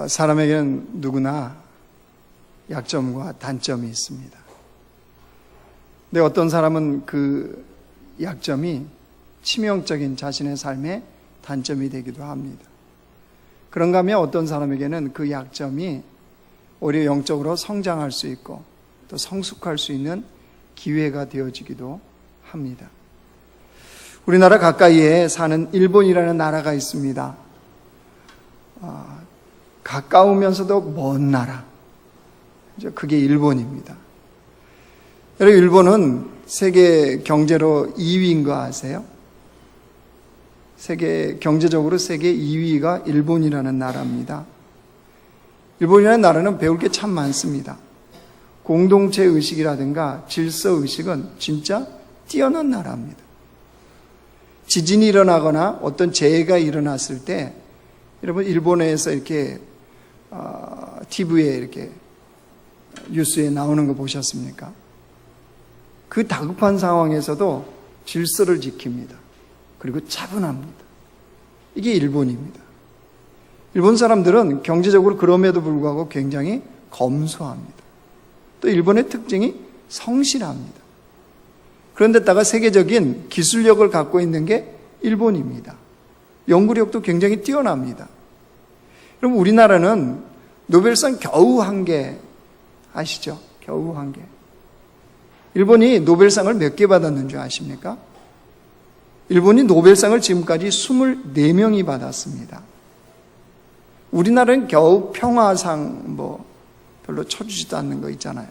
사람에게는 누구나 약점과 단점이 있습니다. 근데 어떤 사람은 그 약점이 치명적인 자신의 삶의 단점이 되기도 합니다. 그런가 하면 어떤 사람에게는 그 약점이 오히려 영적으로 성장할 수 있고 또 성숙할 수 있는 기회가 되어지기도 합니다. 우리나라 가까이에 사는 일본이라는 나라가 있습니다. 가까우면서도 먼 나라. 그게 일본입니다. 여러분, 일본은 세계 경제로 2위인 거 아세요? 경제적으로 세계 2위가 일본이라는 나라입니다. 일본이라는 나라는 배울 게 참 많습니다. 공동체 의식이라든가 질서 의식은 진짜 뛰어난 나라입니다. 지진이 일어나거나 어떤 재해가 일어났을 때 여러분 일본에서 이렇게 TV에 이렇게 뉴스에 나오는 거 보셨습니까? 그 다급한 상황에서도 질서를 지킵니다. 그리고 차분합니다. 이게 일본입니다. 일본 사람들은 경제적으로 그럼에도 불구하고 굉장히 검소합니다. 또 일본의 특징이 성실합니다. 그런데다가 세계적인 기술력을 갖고 있는 게 일본입니다. 연구력도 굉장히 뛰어납니다. 그럼 우리나라는 노벨상 겨우 한 개 아시죠? 겨우 한 개. 일본이 노벨상을 몇 개 받았는 줄 아십니까? 일본이 노벨상을 지금까지 24명이 받았습니다. 우리나라는 겨우 평화상 별로 쳐주지도 않는 거 있잖아요.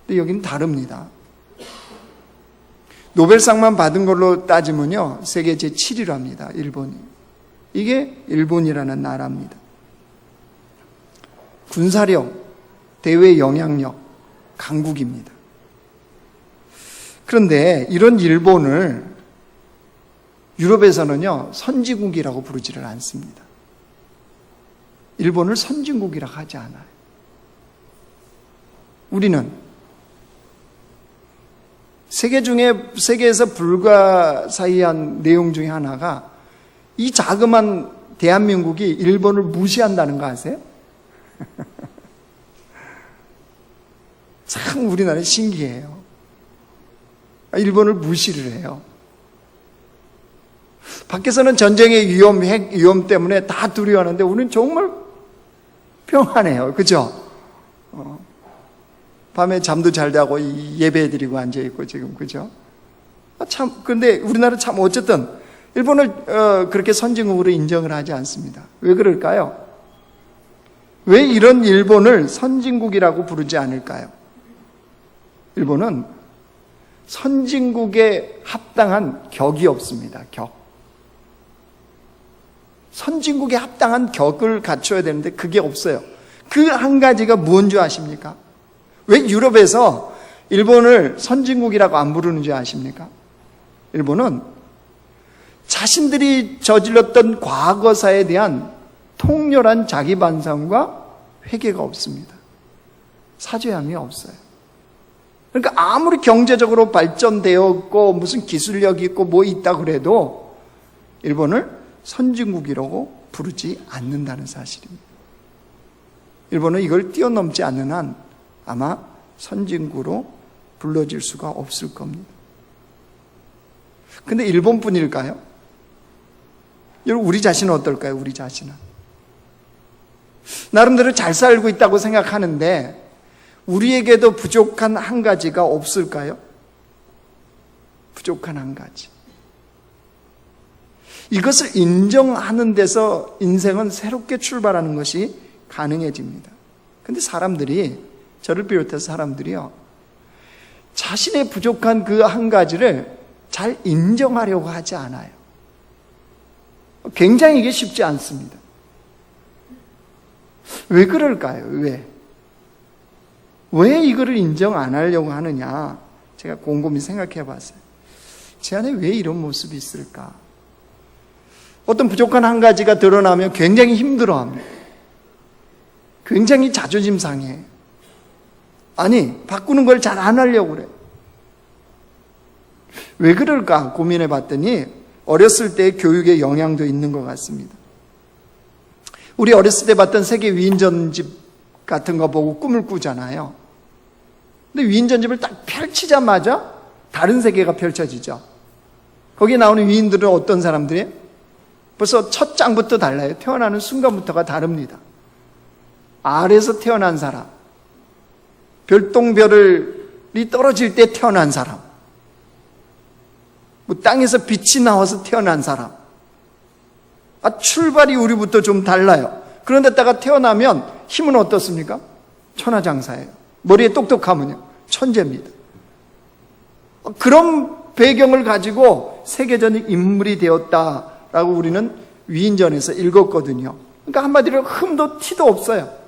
근데 여기는 다릅니다. 노벨상만 받은 걸로 따지면요, 세계 제7위랍니다, 일본이. 이게 일본이라는 나라입니다. 군사력, 대외 영향력, 강국입니다. 그런데 이런 일본을 유럽에서는요, 선진국이라고 부르지를 않습니다. 일본을 선진국이라고 하지 않아요. 우리는 세계에서 불가사의한 내용 중에 하나가 이 자그만 대한민국이 일본을 무시한다는 거 아세요? 참 우리나라는 신기해요. 일본을 무시를 해요. 밖에서는 전쟁의 위험, 핵 위험 때문에 다 두려워하는데 우리는 정말 평안해요. 그죠? 밤에 잠도 잘 자고 예배드리고 앉아있고 지금, 그죠? 근데 우리나라 참 어쨌든 일본을 그렇게 선진국으로 인정을 하지 않습니다. 왜 그럴까요? 왜 이런 일본을 선진국이라고 부르지 않을까요? 일본은 선진국에 합당한 격이 없습니다. 선진국에 합당한 격을 갖춰야 되는데 그게 없어요. 그 한 가지가 무엇인 줄 아십니까? 왜 유럽에서 일본을 선진국이라고 안 부르는 줄 아십니까? 일본은 자신들이 저질렀던 과거사에 대한 통렬한 자기 반성과 회개가 없습니다. 사죄함이 없어요. 그러니까 아무리 경제적으로 발전되었고 무슨 기술력이 있고 뭐 있다 그래도 일본을 선진국이라고 부르지 않는다는 사실입니다. 일본은 이걸 뛰어넘지 않는 한 아마 선진국으로 불러질 수가 없을 겁니다. 근데 일본뿐일까요? 여러분, 우리 자신은 어떨까요? 우리 자신은 나름대로 잘 살고 있다고 생각하는데 우리에게도 부족한 한 가지가 없을까요? 부족한 한 가지. 이것을 인정하는 데서 인생은 새롭게 출발하는 것이 가능해집니다. 근데 사람들이, 저를 비롯해서 사람들이요, 자신의 부족한 그 한 가지를 잘 인정하려고 하지 않아요. 굉장히 이게 쉽지 않습니다. 왜 그럴까요? 왜 이거를 인정 안 하려고 하느냐? 제가 곰곰이 생각해 봤어요. 제 안에 왜 이런 모습이 있을까? 어떤 부족한 한 가지가 드러나면 굉장히 힘들어합니다. 굉장히 자존심 상해요. 아니, 바꾸는 걸 잘 안 하려고 그래. 왜 그럴까 고민해 봤더니 어렸을 때 교육의 영향도 있는 것 같습니다. 우리 어렸을 때 봤던 세계 위인전집 같은 거 보고 꿈을 꾸잖아요. 근데 위인전집을 딱 펼치자마자 다른 세계가 펼쳐지죠. 거기에 나오는 위인들은 어떤 사람들이에요? 벌써 첫 장부터 달라요. 태어나는 순간부터가 다릅니다. 아래에서 태어난 사람, 별똥별이 떨어질 때 태어난 사람, 뭐 땅에서 빛이 나와서 태어난 사람, 출발이 우리부터 좀 달라요. 그런데다가 태어나면 힘은 어떻습니까? 천하장사예요. 머리에 똑똑하면요, 천재입니다. 그런 배경을 가지고 세계적인 인물이 되었다라고 우리는 위인전에서 읽었거든요. 그러니까 한마디로 흠도 티도 없어요.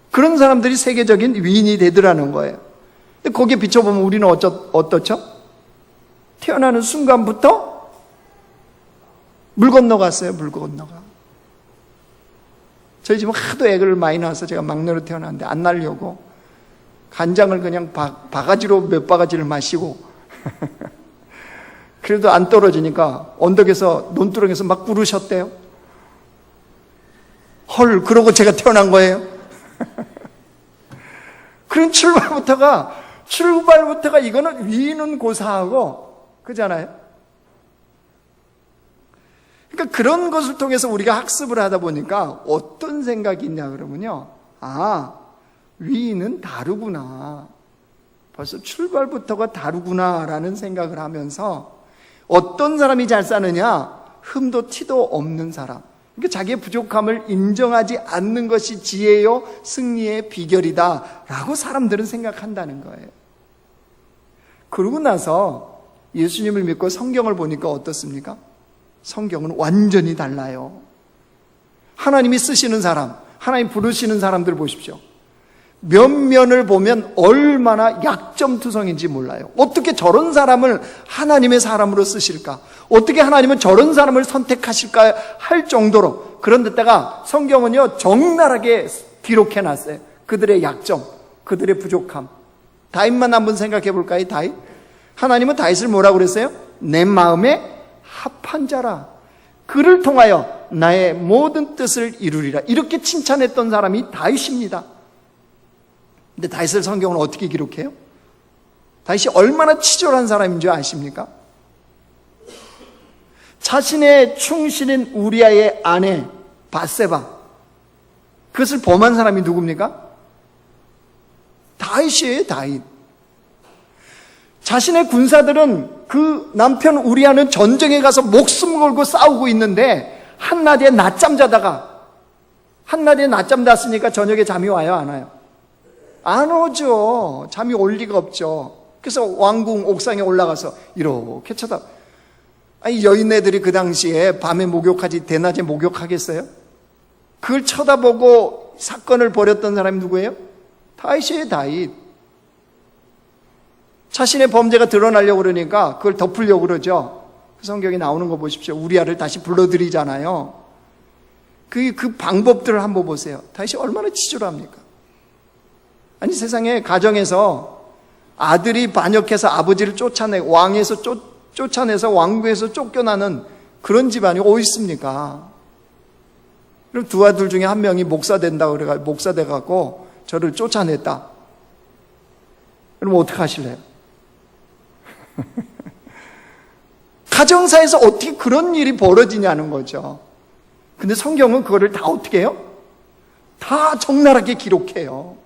그런 사람들이 세계적인 위인이 되더라는 거예요. 근데 거기에 비춰보면 우리는 어떻죠? 태어나는 순간부터 물 건너갔어요. 물 건너가. 저희 집은 하도 애를 많이 낳아서 제가 막내로 태어났는데 안 낳으려고 간장을 그냥 바가지로 몇 바가지를 마시고 그래도 안 떨어지니까 언덕에서 논두렁에서 막 부르셨대요. 헐, 그러고 제가 태어난 거예요. 그런 출발부터가 이거는 위는 고사하고 그잖아요. 그러니까 그런 것을 통해서 우리가 학습을 하다 보니까 어떤 생각이 있냐 그러면요, 위는 다르구나, 벌써 출발부터가 다르구나라는 생각을 하면서 어떤 사람이 잘 사느냐? 흠도 티도 없는 사람. 그러니까 자기의 부족함을 인정하지 않는 것이 지혜요 승리의 비결이다라고 사람들은 생각한다는 거예요. 그러고 나서 예수님을 믿고 성경을 보니까 어떻습니까? 성경은 완전히 달라요. 하나님이 쓰시는 사람, 하나님 부르시는 사람들 보십시오. 면면을 보면 얼마나 약점투성인지 몰라요. 어떻게 저런 사람을 하나님의 사람으로 쓰실까? 어떻게 하나님은 저런 사람을 선택하실까 할 정도로, 그런데다가 성경은요 적나라하게 기록해놨어요. 그들의 약점, 그들의 부족함. 다윗만 한번 생각해 볼까요? 다윗. 하나님은 다윗을 뭐라고 그랬어요? 내 마음에 합한 자라, 그를 통하여 나의 모든 뜻을 이루리라, 이렇게 칭찬했던 사람이 다윗입니다. 근데 다윗을 성경은 어떻게 기록해요? 다윗이 얼마나 치졸한 사람인 줄 아십니까? 자신의 충신인 우리아의 아내 밧세바, 그것을 범한 사람이 누굽니까? 다윗이에요. 다윗. 자신의 군사들은 그 남편 우리아는 전쟁에 가서 목숨 걸고 싸우고 있는데 한낮에 낮잠 잤으니까 저녁에 잠이 와요, 안 와요? 안 오죠. 잠이 올 리가 없죠. 그래서 왕궁 옥상에 올라가서 이렇게 아니, 여인네들이 그 당시에 밤에 목욕하지 대낮에 목욕하겠어요? 그걸 쳐다보고 사건을 벌였던 사람이 누구예요? 다윗이에요. 다윗. 자신의 범죄가 드러나려고 그러니까 그걸 덮으려고 그러죠. 그 성경에 나오는 거 보십시오. 우리아를 다시 불러들이잖아요. 그 방법들을 한번 보세요. 다윗이 얼마나 치졸합니까? 아니, 세상에 가정에서 아들이 반역해서 아버지를 왕에서 쫓아내서 왕궁에서 쫓겨나는 그런 집안이 어디 있습니까? 그럼 두 아들 중에 한 명이 목사 돼갖고 저를 쫓아냈다. 그럼 어떻게 하실래요? 가정사에서 어떻게 그런 일이 벌어지냐는 거죠. 근데 성경은 그거를 다 어떻게 해요? 다 적나라하게 기록해요.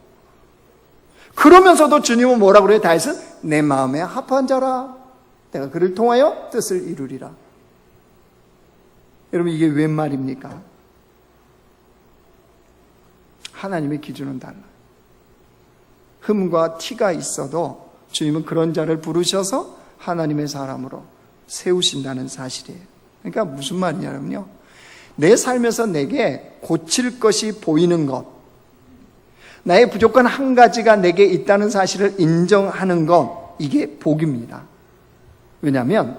그러면서도 주님은 뭐라고 그래요? 다윗은 내 마음에 합한 자라, 내가 그를 통하여 뜻을 이루리라. 여러분, 이게 웬 말입니까? 하나님의 기준은 달라요. 흠과 티가 있어도 주님은 그런 자를 부르셔서 하나님의 사람으로 세우신다는 사실이에요. 그러니까 무슨 말이냐면요, 내 삶에서 내게 고칠 것이 보이는 것, 나의 부족한 한 가지가 내게 있다는 사실을 인정하는 것, 이게 복입니다. 왜냐하면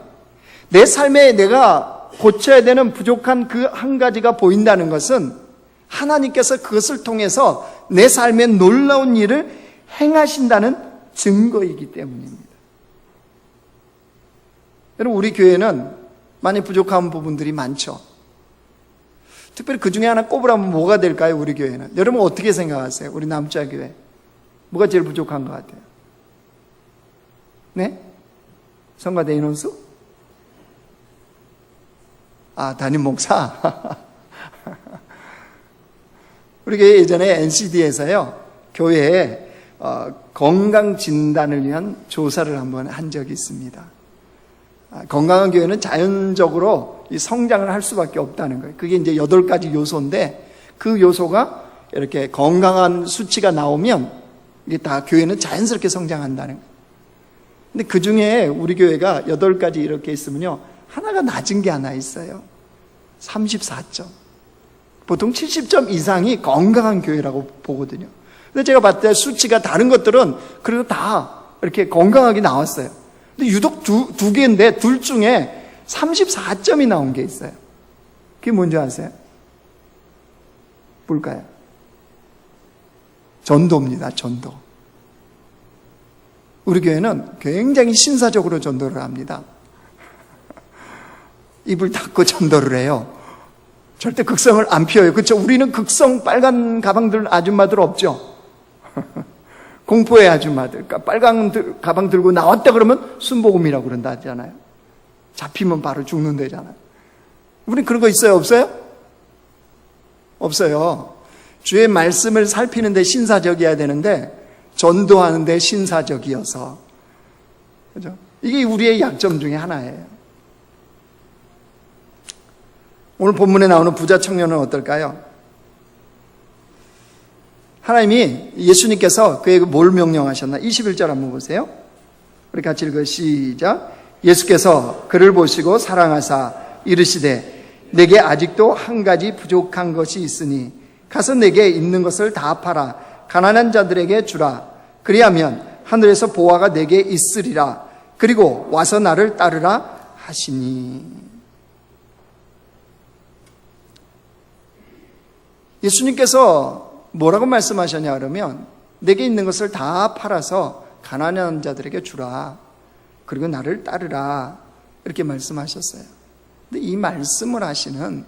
내 삶에 내가 고쳐야 되는 부족한 그 한 가지가 보인다는 것은 하나님께서 그것을 통해서 내 삶에 놀라운 일을 행하신다는 증거이기 때문입니다. 여러분, 우리 교회는 많이 부족한 부분들이 많죠. 특별히 그 중에 하나 꼽으라면 뭐가 될까요? 우리 교회는. 여러분 어떻게 생각하세요? 우리 남자 교회. 뭐가 제일 부족한 것 같아요? 네? 성가대 인원수? 담임 목사? 우리 교회 예전에 NCD에서요, 교회에 건강 진단을 위한 조사를 한번 한 적이 있습니다. 건강한 교회는 자연적으로 이 성장을 할 수밖에 없다는 거예요. 그게 이제 8가지 요소인데, 그 요소가 이렇게 건강한 수치가 나오면 이게 다 교회는 자연스럽게 성장한다는 거예요. 근데 그 중에 우리 교회가 8가지 이렇게 있으면요, 하나가 낮은 게 하나 있어요. 34점. 보통 70점 이상이 건강한 교회라고 보거든요. 근데 제가 봤을 때 수치가 다른 것들은 그래도 다 이렇게 건강하게 나왔어요. 근데 유독 두 개인데 둘 중에 34점이 나온 게 있어요. 그게 뭔지 아세요? 뭘까요? 전도입니다. 전도. 우리 교회는 굉장히 신사적으로 전도를 합니다. 입을 닫고 전도를 해요. 절대 극성을 안 피워요. 그렇죠? 우리는 극성 빨간 가방들 아줌마들 없죠? 공포의 아줌마들. 그러니까 빨간 가방 들고 나왔다 그러면 순복음이라고 그런다 하잖아요. 잡히면 바로 죽는다잖아요. 우리 그런 거 있어요? 없어요? 없어요. 주의 말씀을 살피는데 신사적이어야 되는데 전도하는데 신사적이어서, 그죠? 이게 우리의 약점 중에 하나예요. 오늘 본문에 나오는 부자 청년은 어떨까요? 하나님이, 예수님께서 그에게 뭘 명령하셨나? 21절 한번 보세요. 우리 같이 읽어요. 시작. 예수께서 그를 보시고 사랑하사 이르시되 내게 아직도 한 가지 부족한 것이 있으니 가서 내게 있는 것을 다 팔아 가난한 자들에게 주라. 그리하면 하늘에서 보화가 내게 있으리라. 그리고 와서 나를 따르라 하시니. 예수님께서 뭐라고 말씀하셨냐 그러면 내게 있는 것을 다 팔아서 가난한 자들에게 주라. 그리고 나를 따르라. 이렇게 말씀하셨어요. 근데 이 말씀을 하시는,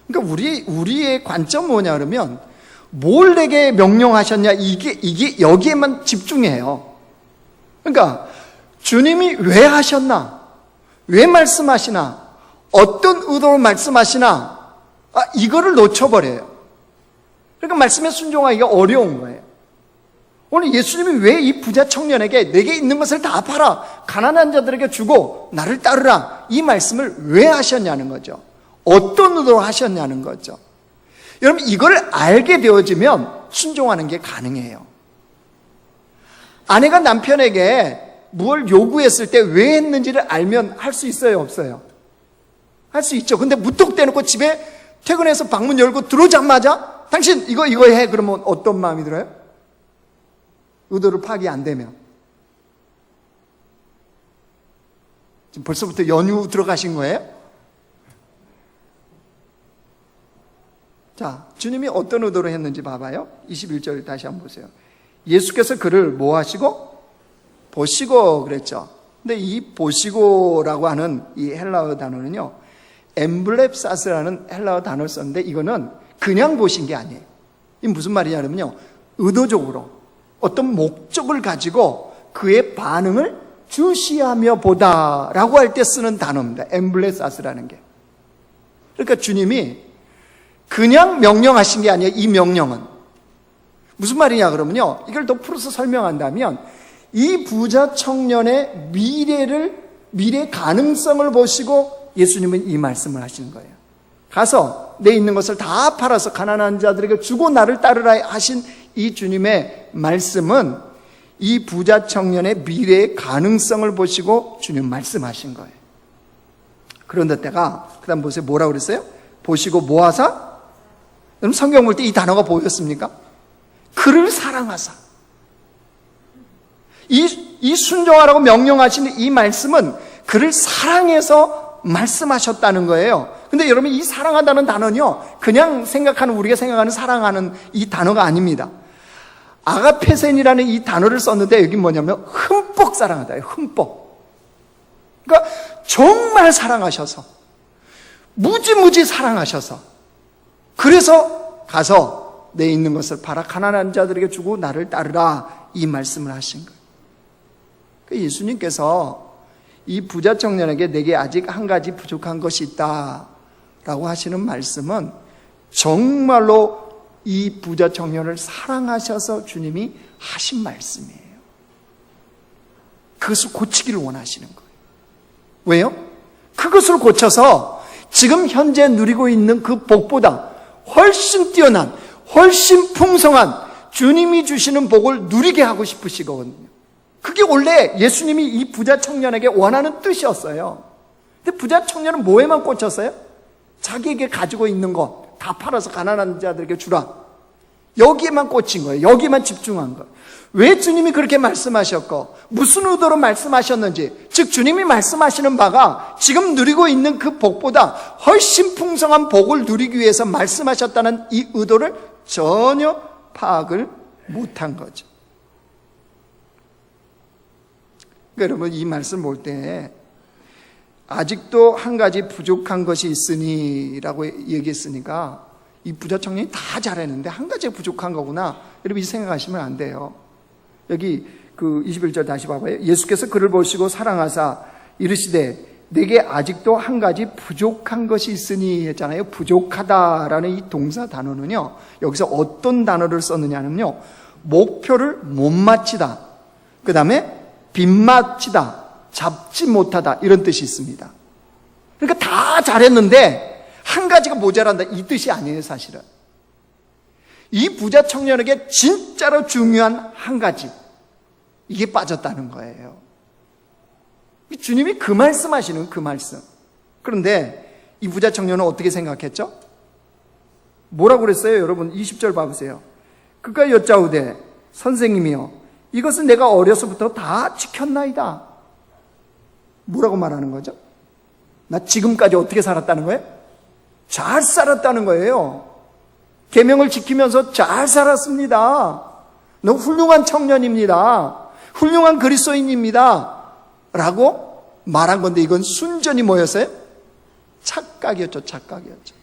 그러니까 우리의 관점은 뭐냐 그러면 뭘 내게 명령하셨냐, 이게 여기에만 집중해요. 그러니까 주님이 왜 하셨나, 왜 말씀하시나, 어떤 의도로 말씀하시나, 이거를 놓쳐버려요. 그러니까 말씀에 순종하기가 어려운 거예요. 오늘 예수님이 왜 이 부자 청년에게 내게 있는 것을 다 팔아 가난한 자들에게 주고 나를 따르라, 이 말씀을 왜 하셨냐는 거죠. 어떤 의도로 하셨냐는 거죠. 여러분, 이걸 알게 되어지면 순종하는 게 가능해요. 아내가 남편에게 뭘 요구했을 때 왜 했는지를 알면 할 수 있어요, 없어요? 할 수 있죠. 근데 무턱대놓고 집에 퇴근해서 방문 열고 들어오자마자 당신 이거 해, 그러면 어떤 마음이 들어요? 의도를 파악이 안 되면. 지금 벌써부터 연휴 들어가신 거예요? 자, 주님이 어떤 의도로 했는지 봐봐요. 21절 다시 한번 보세요. 예수께서 그를 뭐 하시고? 보시고 그랬죠. 근데 이 보시고라고 하는 이 헬라어 단어는요, 엠블랩사스라는 헬라어 단어를 썼는데 이거는 그냥 보신 게 아니에요. 이게 무슨 말이냐면요, 의도적으로 어떤 목적을 가지고 그의 반응을 주시하며 보다라고 할 때 쓰는 단어입니다. 엠블레사스라는 게. 그러니까 주님이 그냥 명령하신 게 아니에요. 이 명령은 무슨 말이냐 그러면요, 이걸 더 풀어서 설명한다면 이 부자 청년의 미래 가능성을 보시고 예수님은 이 말씀을 하시는 거예요. 가서 내 있는 것을 다 팔아서 가난한 자들에게 주고 나를 따르라 하신 이 주님의 말씀은 이 부자 청년의 미래의 가능성을 보시고 주님 말씀하신 거예요. 그런데 때가, 그 다음 보세요. 뭐라고 그랬어요? 보시고 뭐 하사? 여러분 성경 볼 때 이 단어가 보였습니까? 그를 사랑하사. 이 순종하라고 명령하시는 이 말씀은 그를 사랑해서 말씀하셨다는 거예요. 근데 여러분, 이 사랑하다는 단어는요, 그냥 우리가 생각하는 사랑하는 이 단어가 아닙니다. 아가페센이라는 이 단어를 썼는데 여기 뭐냐면 흠뻑 사랑하다예요. 흠뻑. 그러니까 정말 사랑하셔서, 무지무지 사랑하셔서, 그래서 가서 내 있는 것을 팔아 가난한 자들에게 주고 나를 따르라, 이 말씀을 하신 거예요. 예수님께서 이 부자 청년에게 내게 아직 한 가지 부족한 것이 있다 라고 하시는 말씀은 정말로 이 부자 청년을 사랑하셔서 주님이 하신 말씀이에요. 그것을 고치기를 원하시는 거예요. 왜요? 그것을 고쳐서 지금 현재 누리고 있는 그 복보다 훨씬 뛰어난, 훨씬 풍성한 주님이 주시는 복을 누리게 하고 싶으시거든요. 그게 원래 예수님이 이 부자 청년에게 원하는 뜻이었어요. 근데 부자 청년은 뭐에만 꽂혔어요? 자기에게 가지고 있는 거 다 팔아서 가난한 자들에게 주라. 여기에만 꽂힌 거예요. 여기에만 집중한 거예요. 왜 주님이 그렇게 말씀하셨고 무슨 의도로 말씀하셨는지, 즉 주님이 말씀하시는 바가 지금 누리고 있는 그 복보다 훨씬 풍성한 복을 누리기 위해서 말씀하셨다는 이 의도를 전혀 파악을 못한 거죠. 그러니까 여러분, 이 말씀 볼 때 아직도 한 가지 부족한 것이 있으니 라고 얘기했으니까 이 부자 청년이 다 잘했는데 한 가지가 부족한 거구나, 여러분 이 생각하시면 안 돼요. 여기 그 21절 다시 봐봐요. 예수께서 그를 보시고 사랑하사 이르시되 내게 아직도 한 가지 부족한 것이 있으니 했잖아요. 부족하다라는 이 동사 단어는요, 여기서 어떤 단어를 썼느냐면요, 목표를 못 마치다, 그 다음에 빗맞히다, 잡지 못하다, 이런 뜻이 있습니다. 그러니까 다 잘했는데 한 가지가 모자란다, 이 뜻이 아니에요. 사실은 이 부자 청년에게 진짜로 중요한 한 가지, 이게 빠졌다는 거예요. 주님이 그 말씀하시는 그 말씀. 그런데 이 부자 청년은 어떻게 생각했죠? 뭐라고 그랬어요? 여러분 20절 봐보세요. 그가 여짜오되 선생님이여 이것은 내가 어려서부터 다 지켰나이다. 뭐라고 말하는 거죠? 나 지금까지 어떻게 살았다는 거예요? 잘 살았다는 거예요. 계명을 지키면서 잘 살았습니다. 너무 훌륭한 청년입니다. 훌륭한 그리스도인입니다. 라고 말한 건데, 이건 순전히 뭐였어요? 착각이었죠. 착각이었죠.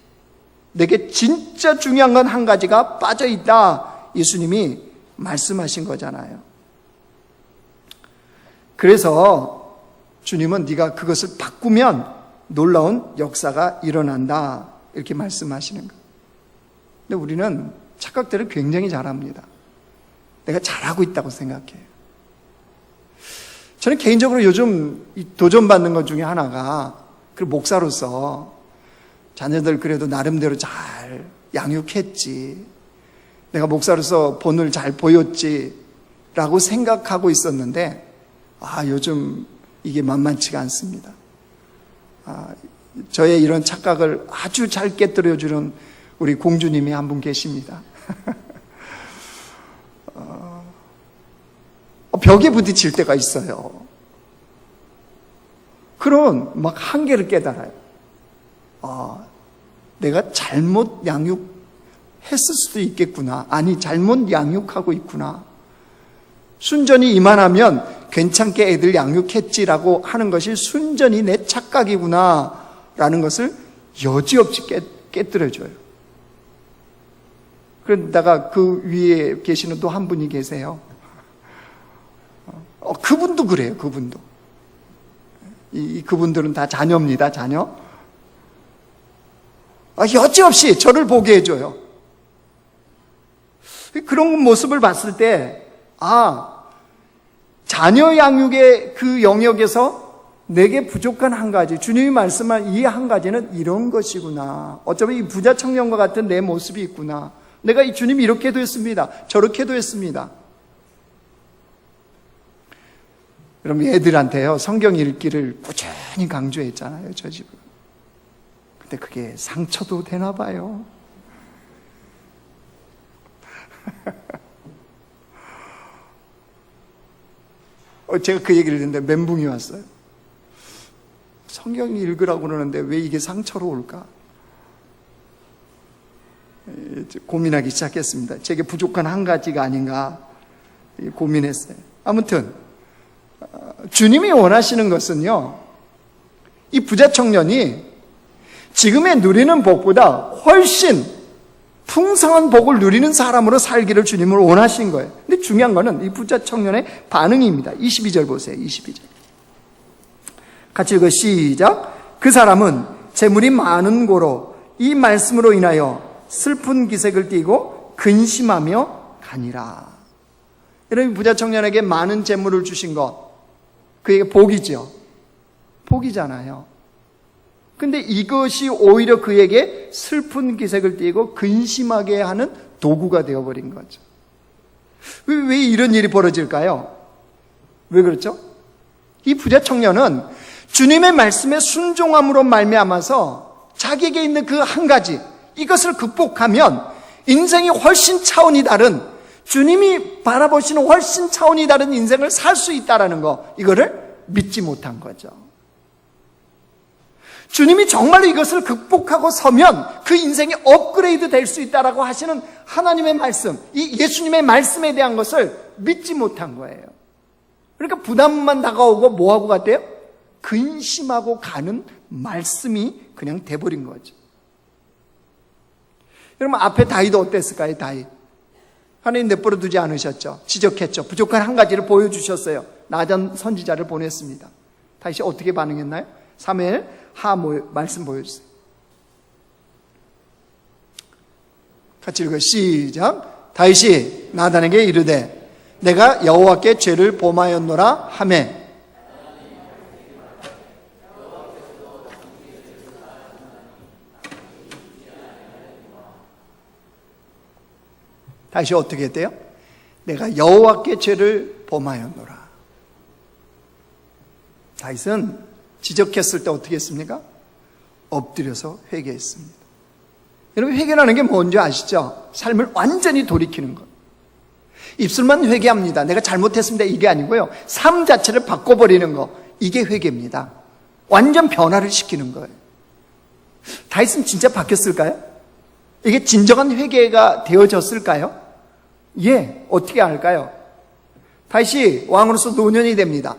내게 진짜 중요한 건 한 가지가 빠져있다, 예수님이 말씀하신 거잖아요. 그래서 주님은 네가 그것을 바꾸면 놀라운 역사가 일어난다, 이렇게 말씀하시는 거예요. 근데 우리는 착각들을 굉장히 잘합니다. 내가 잘하고 있다고 생각해요. 저는 개인적으로 요즘 도전받는 것 중에 하나가, 그 목사로서 자녀들 그래도 나름대로 잘 양육했지, 내가 목사로서 본을 잘 보였지 라고 생각하고 있었는데, 요즘 이게 만만치가 않습니다. 저의 이런 착각을 아주 잘 깨뜨려주는 우리 공주님이 한 분 계십니다. 벽에 부딪힐 때가 있어요. 그런 막 한계를 깨달아요. 내가 잘못 양육했을 수도 있겠구나. 아니, 잘못 양육하고 있구나. 순전히 이만하면 괜찮게 애들 양육했지라고 하는 것이 순전히 내 착각이구나 라는 것을 여지없이 깨뜨려줘요. 그러다가 그 위에 계시는 또 한 분이 계세요. 그분도 그래요. 그분도. 그분들은 다 자녀입니다. 자녀. 여지없이 저를 보게 해줘요. 그런 모습을 봤을 때, 자녀 양육의 그 영역에서 내게 부족한 한 가지, 주님이 말씀한 이 한 가지는 이런 것이구나. 어쩌면 이 부자 청년과 같은 내 모습이 있구나. 내가 이 주님이 이렇게도 했습니다. 저렇게도 했습니다. 여러분, 애들한테요, 성경 읽기를 꾸준히 강조했잖아요, 저 집은. 근데 그게 상처도 되나 봐요. 제가 그 얘기를 했는데 멘붕이 왔어요. 성경 읽으라고 그러는데 왜 이게 상처로 올까? 고민하기 시작했습니다. 제게 부족한 한 가지가 아닌가 고민했어요. 아무튼 주님이 원하시는 것은요, 이 부자 청년이 지금의 누리는 복보다 훨씬 풍성한 복을 누리는 사람으로 살기를 주님을 원하신 거예요. 근데 중요한 거는 이 부자 청년의 반응입니다. 22절 보세요. 22절. 같이 읽어 시작. 그 사람은 재물이 많은 고로 이 말씀으로 인하여 슬픈 기색을 띠고 근심하며 가니라. 여러분, 부자 청년에게 많은 재물을 주신 것, 그에게 복이죠. 복이잖아요. 근데 이것이 오히려 그에게 슬픈 기색을 띠고 근심하게 하는 도구가 되어버린 거죠. 왜 이런 일이 벌어질까요? 왜 그렇죠? 이 부자 청년은 주님의 말씀에 순종함으로 말미암아서 자기에게 있는 그 한 가지, 이것을 극복하면 인생이 훨씬 차원이 다른, 주님이 바라보시는 훨씬 차원이 다른 인생을 살 수 있다는 거, 이거를 믿지 못한 거죠. 주님이 정말로 이것을 극복하고 서면 그 인생이 업그레이드 될 수 있다라고 하시는 하나님의 말씀, 이 예수님의 말씀에 대한 것을 믿지 못한 거예요. 그러니까 부담만 다가오고 뭐하고 갔대요? 근심하고 가는 말씀이 그냥 돼버린 거죠. 여러분, 앞에 다윗도 어땠을까요? 다윗. 하나님 내버려 두지 않으셨죠. 지적했죠. 부족한 한 가지를 보여주셨어요. 나단 선지자를 보냈습니다. 다윗이 어떻게 반응했나요? 사무엘 하 말씀 보여주세요. 같이 읽어요. 시작. 다윗이 나단에게 이르되 내가 여호와께 죄를 범하였노라 하매 다시 어떻게 했대요? 내가 여호와께 죄를 범하였노라. 다윗은 지적했을 때 어떻게 했습니까? 엎드려서 회개했습니다. 여러분, 회개라는 게 뭔지 아시죠? 삶을 완전히 돌이키는 것. 입술만 회개합니다. 내가 잘못했습니다. 이게 아니고요. 삶 자체를 바꿔버리는 거. 이게 회개입니다. 완전 변화를 시키는 거예요. 다윗은 진짜 바뀌었을까요? 이게 진정한 회개가 되어졌을까요? 예, 어떻게 할까요? 다윗이 왕으로서 노년이 됩니다.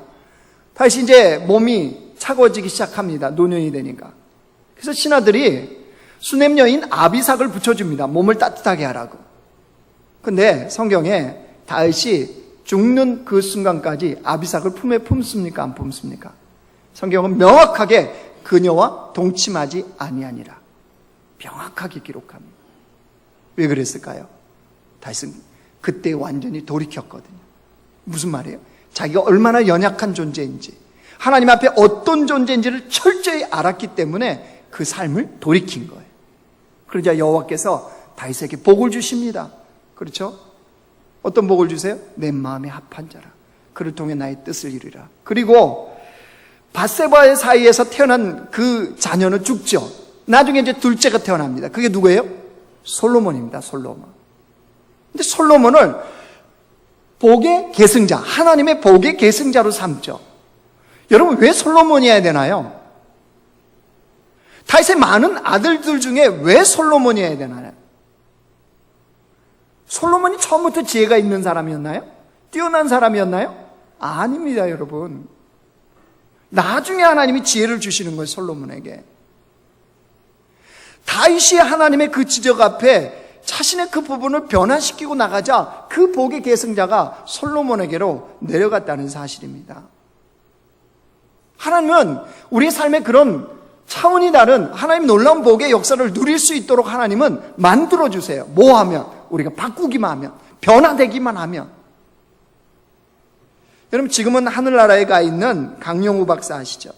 다윗이 이제 몸이 차가워지기 시작합니다. 노년이 되니까. 그래서 신하들이 수넴 여인 아비삭을 붙여줍니다. 몸을 따뜻하게 하라고. 근데 성경에 다윗이 죽는 그 순간까지 아비삭을 품에 품습니까? 안 품습니까? 성경은 명확하게 그녀와 동침하지 아니하니라. 명확하게 기록합니다. 왜 그랬을까요? 다윗은 그때 완전히 돌이켰거든요. 무슨 말이에요? 자기가 얼마나 연약한 존재인지, 하나님 앞에 어떤 존재인지를 철저히 알았기 때문에 그 삶을 돌이킨 거예요. 그러자 여호와께서 다윗에게 복을 주십니다. 그렇죠? 어떤 복을 주세요? 내 마음에 합한 자라. 그를 통해 나의 뜻을 이루리라. 그리고 밧세바의 사이에서 태어난 그 자녀는 죽죠. 나중에 이제 둘째가 태어납니다. 그게 누구예요? 솔로몬입니다. 솔로몬. 근데 솔로몬을 복의 계승자, 하나님의 복의 계승자로 삼죠. 여러분, 왜 솔로몬이어야 되나요? 다윗의 많은 아들들 중에 왜 솔로몬이어야 되나요? 솔로몬이 처음부터 지혜가 있는 사람이었나요? 뛰어난 사람이었나요? 아닙니다, 여러분. 나중에 하나님이 지혜를 주시는 거예요, 솔로몬에게. 다윗이 하나님의 그 지적 앞에 자신의 그 부분을 변화시키고 나가자 그 복의 계승자가 솔로몬에게로 내려갔다는 사실입니다. 하나님은 우리의 삶에 그런 차원이 다른 하나님 놀라운 복의 역사를 누릴 수 있도록 하나님은 만들어주세요. 뭐 하면? 우리가 바꾸기만 하면, 변화되기만 하면. 여러분, 지금은 하늘나라에 가 있는 강영우 박사 아시죠?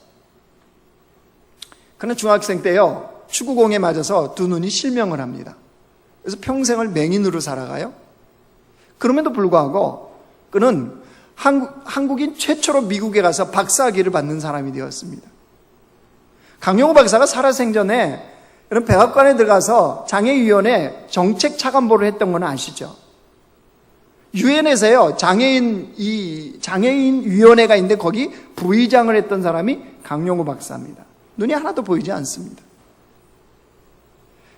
그는 중학생 때요, 축구공에 맞아서 두 눈이 실명을 합니다. 그래서 평생을 맹인으로 살아가요. 그럼에도 불구하고 그는 한국인 최초로 미국에 가서 박사학위를 받는 사람이 되었습니다. 강영우 박사가 살아생전에 이런 백악관에 들어가서 장애위원회 정책 차관보를 했던 건 아시죠? 유엔에서요, 장애인 위원회가 있는데 거기 부의장을 했던 사람이 강영우 박사입니다. 눈이 하나도 보이지 않습니다.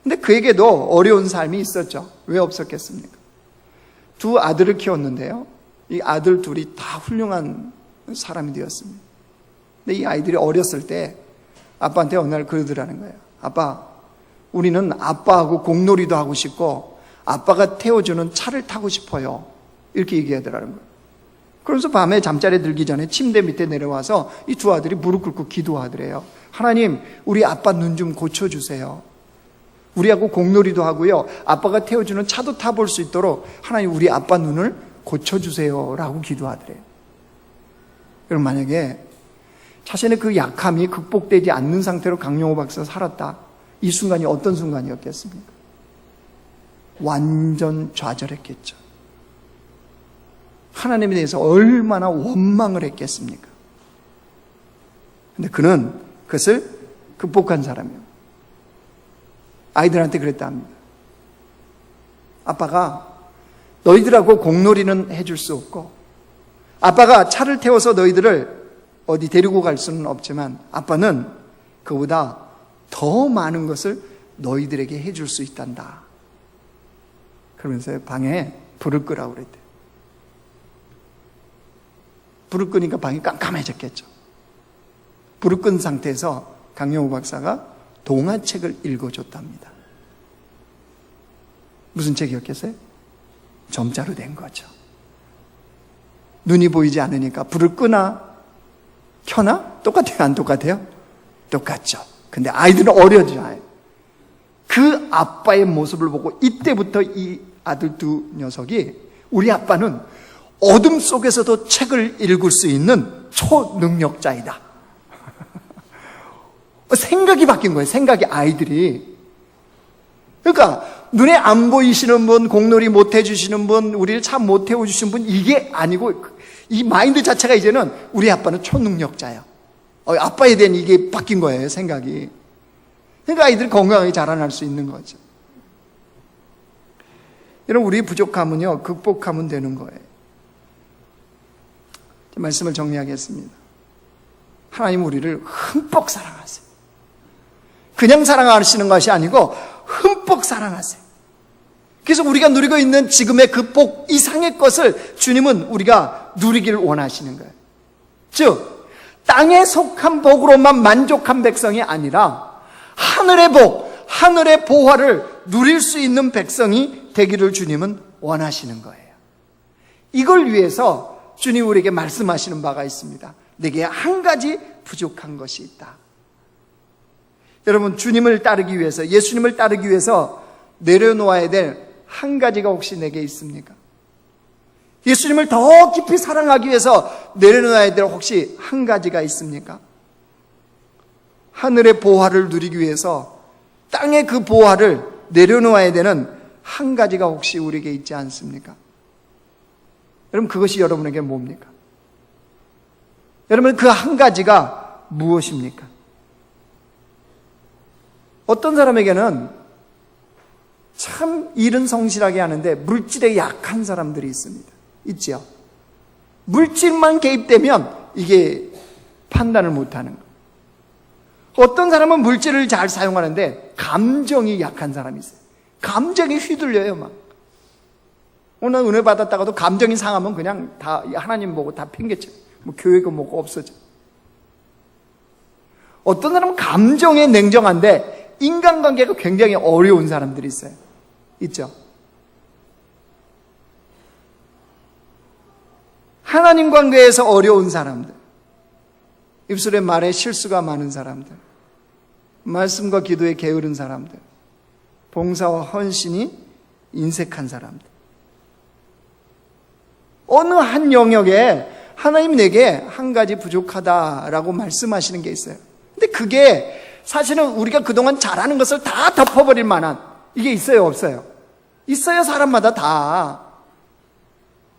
근데 그에게도 어려운 삶이 있었죠. 왜 없었겠습니까? 두 아들을 키웠는데요, 이 아들 둘이 다 훌륭한 사람이 되었습니다. 근데 이 아이들이 어렸을 때 아빠한테 어느 날 그러더라는 거예요. 아빠, 우리는 아빠하고 공놀이도 하고 싶고 아빠가 태워주는 차를 타고 싶어요. 이렇게 얘기하더라는 거예요. 그래서 밤에 잠자리에 들기 전에 침대 밑에 내려와서 이 두 아들이 무릎 꿇고 기도하더래요. 하나님, 우리 아빠 눈 좀 고쳐주세요. 우리하고 공놀이도 하고요. 아빠가 태워주는 차도 타볼 수 있도록 하나님, 우리 아빠 눈을 고쳐주세요. 라고 기도하더래요. 그럼 만약에 자신의 그 약함이 극복되지 않는 상태로 강용호 박사가 살았다. 이 순간이 어떤 순간이었겠습니까? 완전 좌절했겠죠. 하나님에 대해서 얼마나 원망을 했겠습니까? 근데 그는 그것을 극복한 사람이에요. 아이들한테 그랬다 합니다. 아빠가 너희들하고 공놀이는 해줄 수 없고, 아빠가 차를 태워서 너희들을 어디 데리고 갈 수는 없지만 아빠는 그보다 더 많은 것을 너희들에게 해줄 수 있단다. 그러면서 방에 불을 끄라고 그랬대요. 불을 끄니까 방이 깜깜해졌겠죠. 불을 끈 상태에서 강영호 박사가 동화책을 읽어줬답니다. 무슨 책이었겠어요? 점자로 된 거죠. 눈이 보이지 않으니까 불을 끄나 켜나 똑같아요? 안 똑같아요? 똑같죠. 근데 아이들은 어려져요. 그 아빠의 모습을 보고 이때부터 이 아들 두 녀석이 우리 아빠는 어둠 속에서도 책을 읽을 수 있는 초능력자이다. 생각이 바뀐 거예요. 생각이 아이들이. 그러니까 눈에 안 보이시는 분, 공놀이 못 해주시는 분, 우리를 참 못 태워주시는 분, 이게 아니고 이 마인드 자체가 이제는 우리 아빠는 초능력자야. 아빠에 대한 이게 바뀐 거예요. 생각이. 그러니까 아이들이 건강하게 자라날 수 있는 거죠. 여러분, 우리의 부족함은요, 극복하면 되는 거예요. 말씀을 정리하겠습니다. 하나님 우리를 흠뻑 사랑하세요. 그냥 사랑하시는 것이 아니고 흠뻑 사랑하세요. 그래서 우리가 누리고 있는 지금의 그 복 이상의 것을 주님은 우리가 누리기를 원하시는 거예요. 즉 땅에 속한 복으로만 만족한 백성이 아니라 하늘의 복, 하늘의 보화를 누릴 수 있는 백성이 되기를 주님은 원하시는 거예요. 이걸 위해서 주님 우리에게 말씀하시는 바가 있습니다. 내게 한 가지 부족한 것이 있다. 여러분, 주님을 따르기 위해서, 예수님을 따르기 위해서 내려놓아야 될 한 가지가 혹시 내게 있습니까? 예수님을 더 깊이 사랑하기 위해서 내려놓아야 될 혹시 한 가지가 있습니까? 하늘의 보화를 누리기 위해서 땅의 그 보화를 내려놓아야 되는 한 가지가 혹시 우리에게 있지 않습니까? 여러분, 그것이 여러분에게 뭡니까? 여러분, 그 한 가지가 무엇입니까? 어떤 사람에게는 참 일은 성실하게 하는데 물질에 약한 사람들이 있습니다. 있죠? 물질만 개입되면 이게 판단을 못하는 거. 어떤 사람은 물질을 잘 사용하는데 감정이 약한 사람이 있어요. 감정이 휘둘려요, 막. 오늘 은혜 받았다가도 감정이 상하면 그냥 다 하나님 보고 다 핑계쳐요. 뭐 교회가 뭐고 없어져. 어떤 사람은 감정에 냉정한데 인간관계가 굉장히 어려운 사람들이 있어요. 있죠? 하나님 관계에서 어려운 사람들, 입술에 말에 실수가 많은 사람들, 말씀과 기도에 게으른 사람들, 봉사와 헌신이 인색한 사람들, 어느 한 영역에 하나님 내게 한 가지 부족하다라고 말씀하시는 게 있어요. 근데 그게 사실은 우리가 그동안 잘하는 것을 다 덮어버릴 만한 이게 있어요, 없어요? 있어요, 사람마다 다.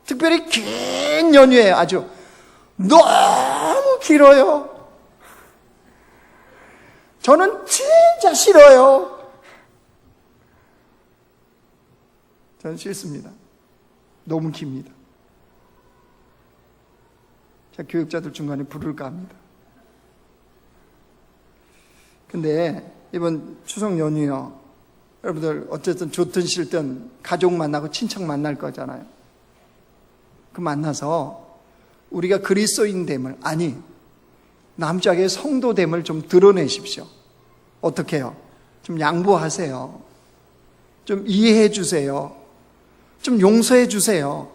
특별히 긴 연휴에 아주 너무 길어요. 저는 진짜 싫어요. 저는 싫습니다. 너무 깁니다. 자, 교육자들 중간에 부를까 합니다. 근데 이번 추석 연휴요, 여러분들 어쨌든 좋든 싫든 가족 만나고 친척 만날 거잖아요. 그 만나서 우리가 그리스도인됨을, 아니 남자의 성도됨을 좀 드러내십시오. 어떻게 해요? 좀 양보하세요. 좀 이해해 주세요. 좀 용서해 주세요.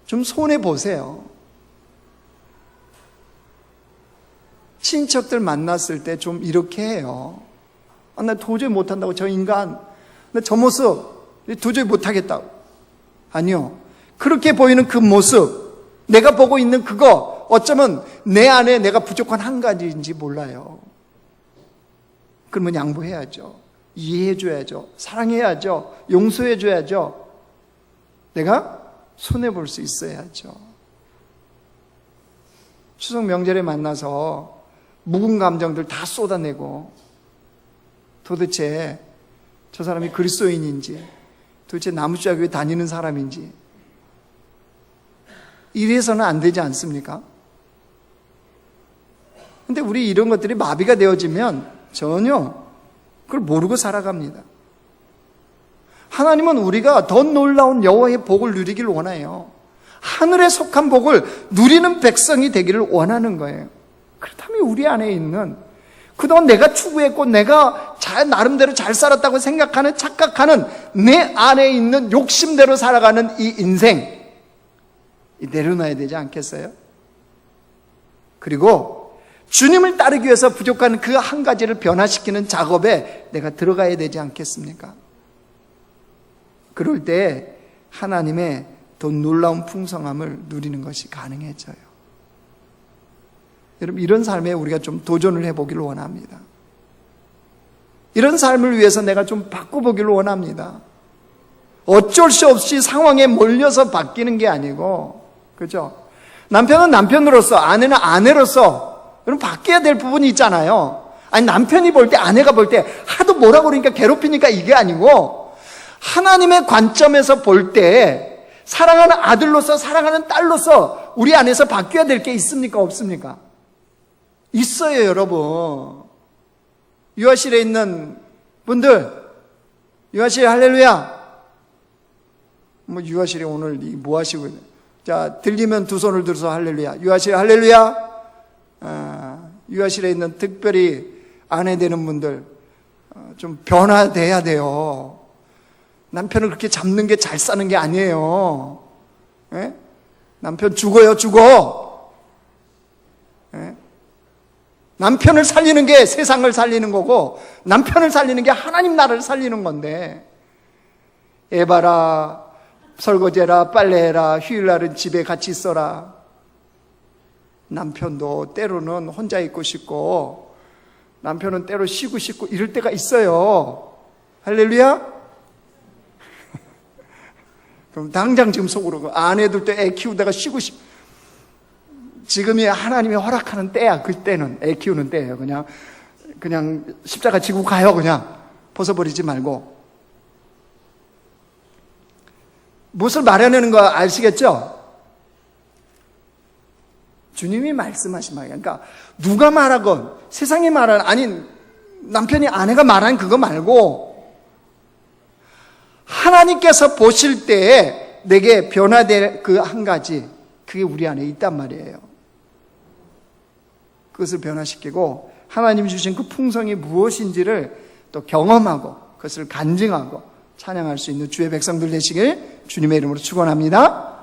좀 손해 보세요. 친척들 만났을 때 좀 이렇게 해요. 나 도저히 못한다고, 저 인간, 나 저 모습 도저히 못하겠다고. 아니요. 그렇게 보이는 그 모습, 내가 보고 있는 그거, 어쩌면 내 안에 내가 부족한 한 가지인지 몰라요. 그러면 양보해야죠. 이해해줘야죠. 사랑해야죠. 용서해줘야죠. 내가 손해볼 수 있어야죠. 추석 명절에 만나서 묵은 감정들 다 쏟아내고 도대체 저 사람이 그리스도인인지, 도대체 나무주야교회 다니는 사람인지, 이래서는 안 되지 않습니까? 근데 우리 이런 것들이 마비가 되어지면 전혀 그걸 모르고 살아갑니다. 하나님은 우리가 더 놀라운 여호와의 복을 누리길 원해요. 하늘에 속한 복을 누리는 백성이 되기를 원하는 거예요. 그렇다면 우리 안에 있는, 그동안 내가 추구했고 내가 나름대로 잘 살았다고 생각하는, 착각하는 내 안에 있는 욕심대로 살아가는 이 인생, 내려놔야 되지 않겠어요? 그리고 주님을 따르기 위해서 부족한 그 한 가지를 변화시키는 작업에 내가 들어가야 되지 않겠습니까? 그럴 때 하나님의 더 놀라운 풍성함을 누리는 것이 가능해져요. 여러분, 이런 삶에 우리가 좀 도전을 해보기를 원합니다. 이런 삶을 위해서 내가 좀 바꿔보기를 원합니다. 어쩔 수 없이 상황에 몰려서 바뀌는 게 아니고, 그죠? 남편은 남편으로서, 아내는 아내로서, 여러분, 바뀌어야 될 부분이 있잖아요. 아니, 남편이 볼 때, 아내가 볼 때 하도 뭐라고 그러니까 괴롭히니까 이게 아니고, 하나님의 관점에서 볼 때 사랑하는 아들로서, 사랑하는 딸로서 우리 안에서 바뀌어야 될 게 있습니까? 없습니까? 있어요, 여러분. 유아실에 있는 분들, 유아실 할렐루야. 유아실에 오늘 뭐 하시고, 자, 들리면 두 손을 들어서 할렐루야. 유아실 할렐루야. 유아실에 있는 특별히 아내 되는 분들, 좀 변화돼야 돼요. 남편을 그렇게 잡는 게 잘 사는 게 아니에요. 예? 남편 죽어요, 죽어. 예? 남편을 살리는 게 세상을 살리는 거고, 남편을 살리는 게 하나님 나라를 살리는 건데, 애봐라, 설거지해라, 빨래해라, 휴일날은 집에 같이 있어라. 남편도 때로는 혼자 있고 싶고, 남편은 때로 쉬고 싶고 이럴 때가 있어요. 할렐루야? 그럼 당장 지금 속으로, 아내들 때 애 키우다가 쉬고 지금이 하나님이 허락하는 때야. 그때는 애 키우는 때예요. 그냥 십자가 지고 가요. 그냥 벗어버리지 말고. 무엇을 말하는 거 아시겠죠? 주님이 말씀하신 말이에요. 그러니까 누가 말하건 세상이 말하는, 아니 남편이 아내가 말한 그거 말고 하나님께서 보실 때에 내게 변화될 그 한 가지, 그게 우리 안에 있단 말이에요. 그것을 변화시키고 하나님이 주신 그 풍성이 무엇인지를 또 경험하고 그것을 간증하고 찬양할 수 있는 주의 백성들 되시길 주님의 이름으로 축원합니다.